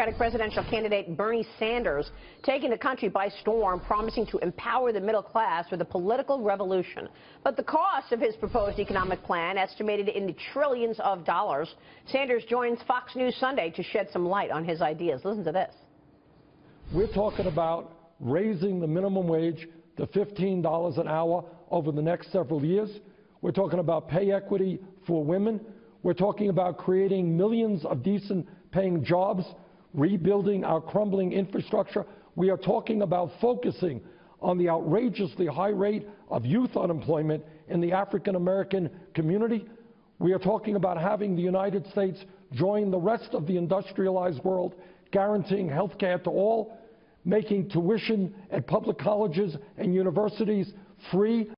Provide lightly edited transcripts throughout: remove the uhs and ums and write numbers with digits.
Democratic presidential candidate Bernie Sanders taking the country by storm, promising to empower the middle class with a political revolution. But the cost of his proposed economic plan, estimated in the trillions of dollars. Sanders joins Fox News Sunday to shed some light on his ideas. Listen to this. We're talking about raising the minimum wage to $15 an hour over the next several years. We're talking about pay equity for women. We're talking about creating millions of decent-paying jobs, rebuilding our crumbling infrastructure. We are talking about focusing on the outrageously high rate of youth unemployment in the African-American community. We are talking about having the United States join the rest of the industrialized world, guaranteeing health care to all, making tuition at public colleges and universities free.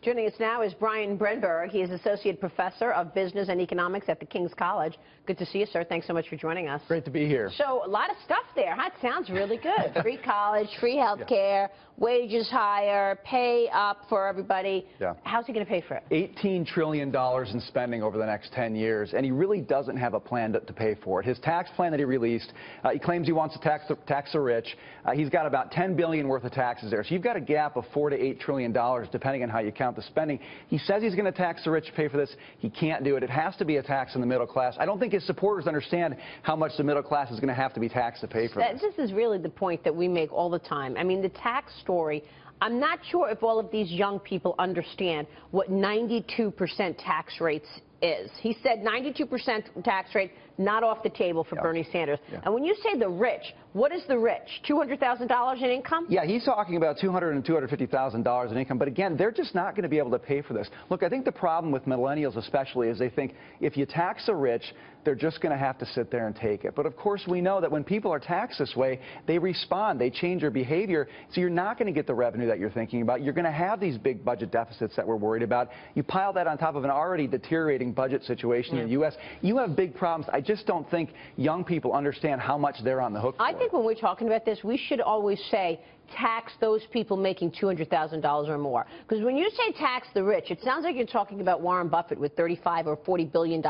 Joining us now is Brenberg. He is Associate Professor of Business and Economics at the King's College. Good to see you, sir. Thanks so much for joining us. Great to be here. So, a lot of stuff there. Huh? It sounds really good. Free college, free health care, wages higher, pay up for everybody. Yeah. How's he going to pay for it? $18 trillion in spending over the next 10 years, and he really doesn't have a plan to pay for it. His tax plan that he released, he claims he wants to tax the rich. He's got about $10 billion worth of taxes there. So you've got a gap of $4 to $8 trillion, depending on how you count the spending. He says he's going to tax the rich to pay for this. He can't do it. It has to be a tax on the middle class. I don't think his supporters understand how much the middle class is going to have to be taxed to pay for this. This is really the point that we make all the time. I mean, the tax story, I'm not sure if all of these young people understand what 92% tax rates is. He said 92% tax rate, not off the table for Bernie Sanders. And when you say the rich, what is the rich? $200,000 in income? Yeah, he's talking about $200,000 and $250,000 in income. But again, they're just not going to be able to pay for this. Look, I think the problem with millennials especially is they think if you tax the rich, they're just going to have to sit there and take it. But of course, we know that when people are taxed this way, they respond, they change their behavior. So you're not going to get the revenue that you're thinking about. You're going to have these big budget deficits that we're worried about. You pile that on top of an already deteriorating budget situation in the U.S., you have big problems. I just don't think young people understand how much they're on the hook for. I think when we're talking about this, we should always say tax those people making $200,000 or more. Because when you say tax the rich, it sounds like you're talking about Warren Buffett with $35 or $40 billion.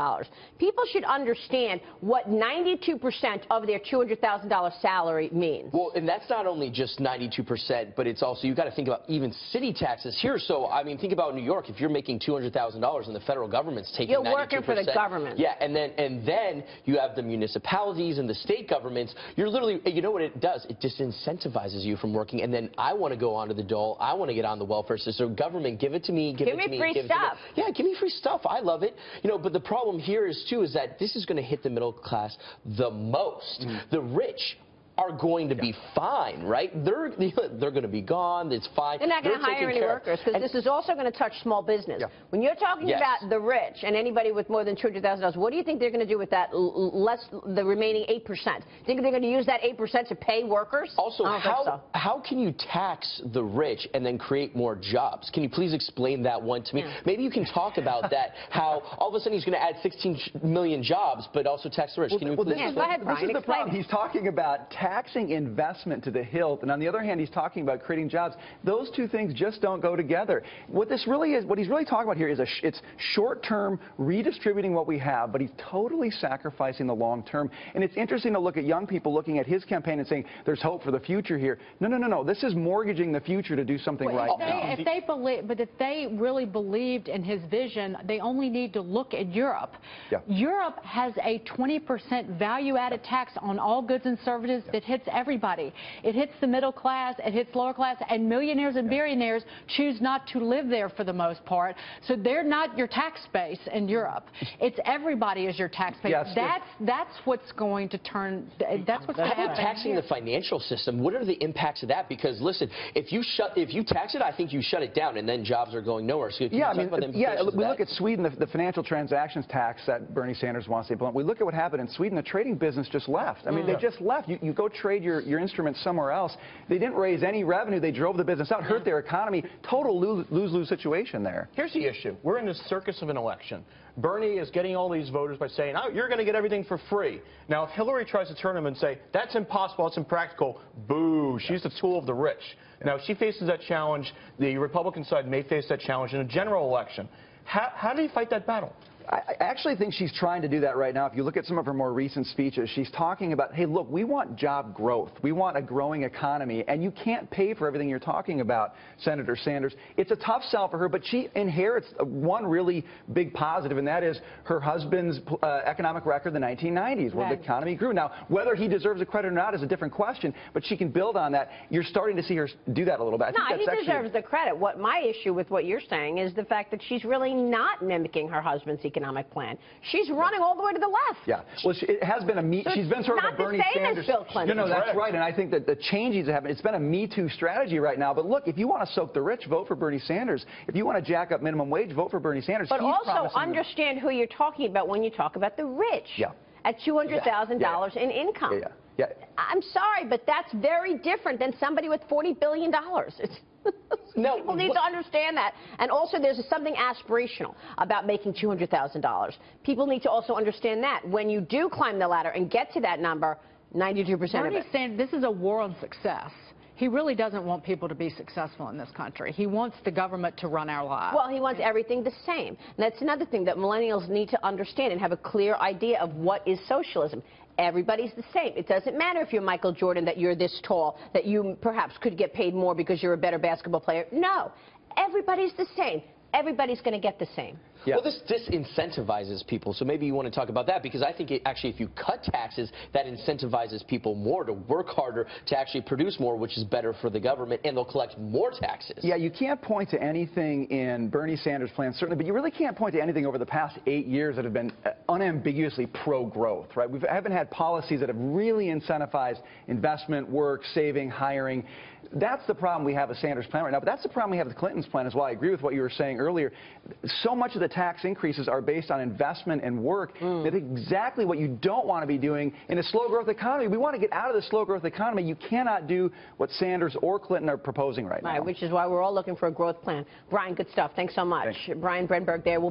People should understand what 92% of their $200,000 salary means. Well, and that's not only just 92%, but it's also, you've got to think about even city taxes here. So, I mean, think about New York. If you're making $200,000 and the federal government's taking 92%. You're working for the government. Yeah, and then you have the municipalities and the state governments. You're literally, you know what it does? It disincentivizes you from working. And then I want to go onto the dole. I want to get on the welfare system. So government, give it to me. Give me free stuff. Yeah, give me free stuff. I love it. You know, but the problem here is that this is going to hit the middle class the most. The rich are going to be fine, right? They're going to be gone. It's fine. They're not going to hire any workers because this is also going to touch small business. When you're talking about the rich and anybody with more than $200,000, what do you think they're going to do with that the remaining 8%? Do you think they're going to use that 8% to pay workers? Also, how can you tax the rich and then create more jobs? Can you please explain that one to me? Maybe you can talk about that, how all of a sudden he's going to add 16 million jobs, but also tax the rich. Can you please explain? Go ahead, Brian. This is the problem. He's talking about taxing investment to the hilt, and on the other hand, he's talking about creating jobs. Those two things just don't go together. What this really is, what he's really talking about here is it's short-term redistributing what we have, but he's totally sacrificing the long-term. And it's interesting to look at young people looking at his campaign and saying, there's hope for the future here. No, no, no, no. This is mortgaging the future to do something right now. If they really believed in his vision, they only need to look at Europe. Europe has a 20% value-added tax on all goods and services that hits everybody. It hits the middle class, it hits lower class, and millionaires and billionaires choose not to live there for the most part. So they're not your tax base in Europe. It's everybody is your tax base. That's what's going to turn. That's what's going to happen. Taxing the financial system. What are the impacts of that? Because listen, if you tax it, I think you shut it down, and then jobs are going nowhere. So we look at Sweden, the financial transactions tax that Bernie Sanders wants to implement. We look at what happened in Sweden. The trading business just left. I mean, they just left. You go trade your instruments somewhere else. They didn't raise any revenue. They drove the business out, hurt their economy. Total lose-lose situation there. Here's the issue. We're in this circus of an election. Bernie is getting all these voters by saying, oh, you're going to get everything for free. Now, if Hillary tries to turn him and say, that's impossible, it's impractical, boo, she's the tool of the rich. Now, if she faces that challenge, the Republican side may face that challenge in a general election. How do you fight that battle? I actually think she's trying to do that right now. If you look at some of her more recent speeches, she's talking about, hey, look, we want job growth. We want a growing economy, and you can't pay for everything you're talking about, Senator Sanders. It's a tough sell for her, but she inherits one really big positive, and that is her husband's economic record in the 1990s, where the economy grew. Now, whether he deserves the credit or not is a different question, but she can build on that. You're starting to see her do that a little bit. No, he deserves the credit. What my issue with what you're saying is the fact that she's really not mimicking her husband's economic plan. She's running all the way to the left. Yeah. Well, it has been she's been sort of a Bernie Sanders. As Bill Clinton. No, that's right. And I think that the changes that happened, it's been a Me Too strategy right now. But look, if you want to soak the rich, vote for Bernie Sanders. If you want to jack up minimum wage, vote for Bernie Sanders. But also understand who you're talking about when you talk about the rich. Yeah. At $200,000 in income. Yeah. I'm sorry, but that's very different than somebody with $40 billion. No, people need to understand that. And also, there's something aspirational about making $200,000. People need to also understand that. When you do climb the ladder and get to that number, 92% of it. Bernie's saying this is a war on success. He really doesn't want people to be successful in this country. He wants the government to run our lives. Well, he wants everything the same. And that's another thing that millennials need to understand and have a clear idea of what is socialism. Everybody's the same. It doesn't matter if you're Michael Jordan, that you're this tall, that you perhaps could get paid more because you're a better basketball player. No. Everybody's the same. Everybody's going to get the same. Yeah. Well, this disincentivizes people, so maybe you want to talk about that, because I think actually if you cut taxes, that incentivizes people more to work harder to actually produce more, which is better for the government, and they'll collect more taxes. Yeah, you can't point to anything in Bernie Sanders' plan, certainly, but you really can't point to anything over the past 8 years that have been unambiguously pro-growth, right? We haven't had policies that have really incentivized investment, work, saving, hiring. That's the problem we have with Sanders' plan right now, but that's the problem we have with Clinton's plan as well. I agree with what you were saying earlier. So much of the tax increases are based on investment and work. That's exactly what you don't want to be doing in a slow-growth economy. We want to get out of the slow-growth economy. You cannot do what Sanders or Clinton are proposing right now. Right, which is why we're all looking for a growth plan. Brian, good stuff. Thanks so much. Thanks. Brian Brenberg there will be